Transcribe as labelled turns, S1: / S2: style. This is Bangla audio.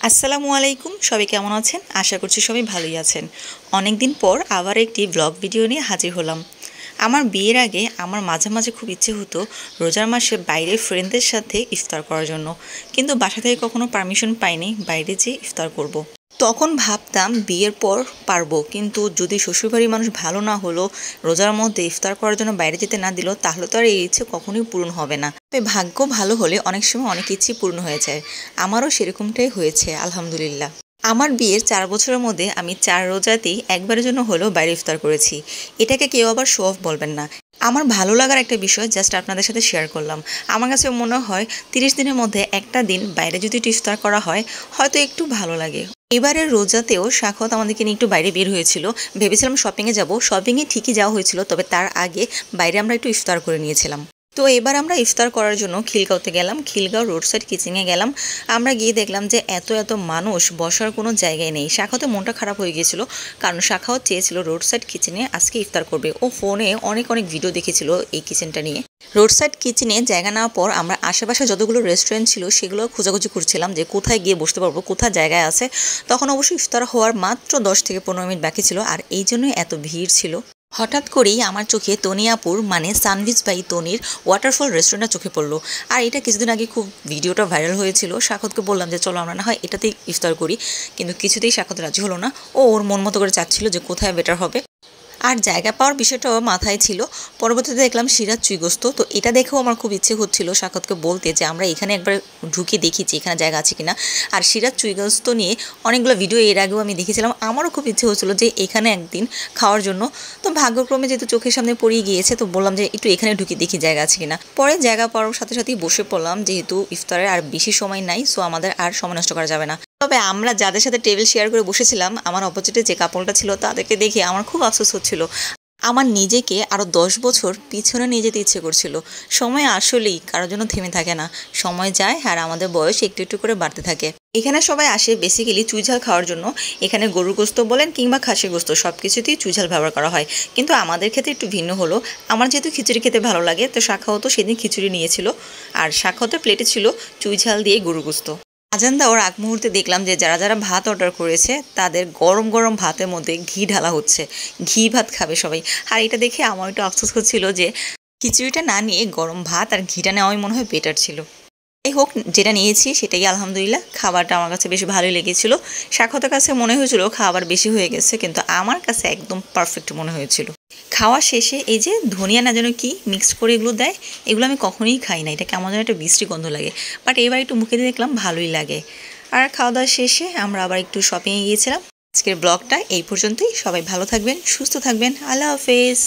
S1: আসসালামু আলাইকুম, সবাই কেমন আছেন? আশা করছি সবাই ভালোই আছেন। অনেক দিন পর আবার একটি ব্লগ ভিডিও নিয়ে হাজির হলাম। আমার বিয়ের আগে আমার মাঝে মাঝে খুব ইচ্ছে হতো রোজার মাসে বাইরে ফ্রেন্ডদের সাথে ইফতার করার জন্য, কিন্তু বাসা থেকে কখনো পারমিশন পাইনি বাইরে যেয়ে ইফতার করব। তখন ভাবতাম বিয়ের পর পারবো, কিন্তু যদি শ্বশুরবাড়ির মানুষ ভালো না হলো, রোজার মধ্যে ইফতার করার জন্য বাইরে যেতে না দিল, তাহলে তো আর এই ইচ্ছে কখনোই পূরণ হবে না। তবে ভাগ্য ভালো হলে অনেক সময় অনেক ইচ্ছে পূর্ণ হয়ে যায়। আমারও সেরকমটাই হয়েছে, আলহামদুলিল্লাহ। আমার বিয়ের 4 বছরের মধ্যে আমি 4 রোজাতেই একবারের জন্য হলেও বাইরে ইফতার করেছি। এটাকে কেউ আবার শো অফ বলবেন না। আমার ভালো লাগার একটা বিষয় জাস্ট আপনাদের সাথে শেয়ার করলাম। আমার কাছে মনে হয় 30 দিনের মধ্যে একটা দিন বাইরে যদি একটু ইফতার করা হয়, হয়তো একটু ভালো লাগে। এবারের রোজাতেও সাখাওয়াত আমাদেরকে নিয়ে একটু বাইরে বের হয়েছিল। ভেবেছিলাম শপিংয়ে যাব, শপিংয়ে ঠিকই যাওয়া হয়েছিল, তবে তার আগে বাইরে আমরা একটু ইফতার করে নিয়েছিলাম। তো এবার আমরা ইফতার করার জন্য খিলগাঁওতে গেলাম, খিলগাঁও রোড সাইড কিচেনে গেলাম। আমরা গিয়ে দেখলাম যে এত এত মানুষ, বসার কোনো জায়গায় নেই। শাখাতে মনটা খারাপ হয়ে গিয়েছিল, কারণ শাখাও চেয়েছিল রোড সাইড কিচেনে আজকে ইফতার করবে। ও ফোনে অনেক অনেক ভিডিও দেখেছিল এই কিচেনটা নিয়ে। রোড সাইড কিচেনে জায়গা নেওয়ার পর আমরা আশেপাশে যতগুলো রেস্টুরেন্ট ছিল সেগুলো খোঁজাখুঁজি করছিলাম যে কোথায় গিয়ে বসতে পারবো, কোথায় জায়গায় আছে। তখন অবশ্যই ইফতার হওয়ার মাত্র 10 থেকে 15 মিনিট বাকি ছিল, আর এই জন্যই এত ভিড় ছিল। হঠাৎ করেই আমার চোখে তনিয়াপুর মানে সানভিজ বাই তনির ওয়াটারফল রেস্টুরেন্টটা চোখে পড়লো। আর এটা কিছুদিন আগে খুব ভিডিওটা ভাইরাল হয়েছিল। সাখাতকে বললাম যে চলো আমরা না হয় এটাতেই ইফতার করি, কিন্তু কিছুতেই সাখাত রাজি হলো না। ওর মন মতো করে চাচ্ছিল যে কোথায় বেটার হবে। আর জায়গা পাওয়ার বিষয়টাও মাথায় ছিল। পরবর্তীতে দেখলাম সিরাজ চুইগোস্ত, তো এটা দেখেও আমার খুব ইচ্ছে হচ্ছিল সাখাতকে বলতে যে আমরা এখানে একবার ঢুকে দেখেছি এখানে জায়গা আছে কিনা। আর সিরাজ চুইগোস্ত নিয়ে অনেকগুলো ভিডিও এর আগেও আমি দেখেছিলাম, আমারও খুব ইচ্ছে হচ্ছিল যে এখানে একদিন খাওয়ার জন্য। তো ভাগ্যক্রমে যেহেতু চোখের সামনে পড়িয়ে গিয়েছে, তো বললাম যে একটু এখানে ঢুকে দেখি জায়গা আছে কিনা। পরে জায়গা পাওয়ার সাথে সাথেই বসে পড়লাম, যেহেতু ইফতারের আর বেশি সময় নাই, সো আমাদের আর সময় নষ্ট করা যাবে না। তবে আমরা যাদের সাথে টেবিল শেয়ার করে বসেছিলাম, আমার অপোজিটে যে কাপলটা ছিল তাদেরকে দেখে আমার খুব আফসোস হচ্ছিল। আমার নিজেকে আরও 10 বছর পিছনে নিয়ে যেতে ইচ্ছে করছিল। সময় আসলেই কারোর জন্য থেমে থাকে না, সময় যায় আর আমাদের বয়স একটু একটু করে বাড়তে থাকে। এখানে সবাই আসে বেসিক্যালি চুইঝাল খাওয়ার জন্য। এখানে গরুর গোস্ত বলেন কিংবা খাসির গোস্ত সব কিছুতেই চুইঝাল ব্যবহার করা হয়, কিন্তু আমাদের ক্ষেত্রে একটু ভিন্ন হলো। আমার যেহেতু খিচুড়ি খেতে ভালো লাগে, তো শাখাও তো সেদিন খিচুড়ি নিয়েছিল, আর শাখাওতে প্লেটে ছিল চুইঝাল দিয়ে গরুর গোস্ত। আজান দেওয়ার আগ মুহূর্তে দেখলাম যে যারা যারা ভাত অর্ডার করেছে তাদের গরম গরম ভাতের মধ্যে ঘি ঢালা হচ্ছে। ঘি ভাত খাবে সবাই। আর এটা দেখে আমার একটু আফসোস হচ্ছিল যে খিচুড়িটা না নিয়ে গরম ভাত আর ঘিটা নেওয়াই মনে হয় বেটার ছিল। যাই হোক, যেটা নিয়েছি সেটাই আলহামদুলিল্লাহ। খাবারটা আমার কাছে বেশ ভালোই লেগেছিল। সাক্ষাতের কাছে মনে হয়েছিল খাবার বেশি হয়ে গেছে, কিন্তু আমার কাছে একদম পারফেক্ট মনে হয়েছিল। খাওয়া শেষে এই যে ধনিয়া না যেন কি মিক্স করে এগুলো দেয়, এগুলো আমি কখনোই খাই না, এটা কেমন যেন একটা বিশ্রী গন্ধ লাগে। বাট এবার একটু মুখে দিয়ে দেখলাম ভালোই লাগে। আর খাওয়া দাওয়া শেষে আমরা আবার একটু শপিংয়ে গিয়েছিলাম। আজকের ব্লগটা এই পর্যন্তই। সবাই ভালো থাকবেন, সুস্থ থাকবেন। আল্লাহ হাফেজ।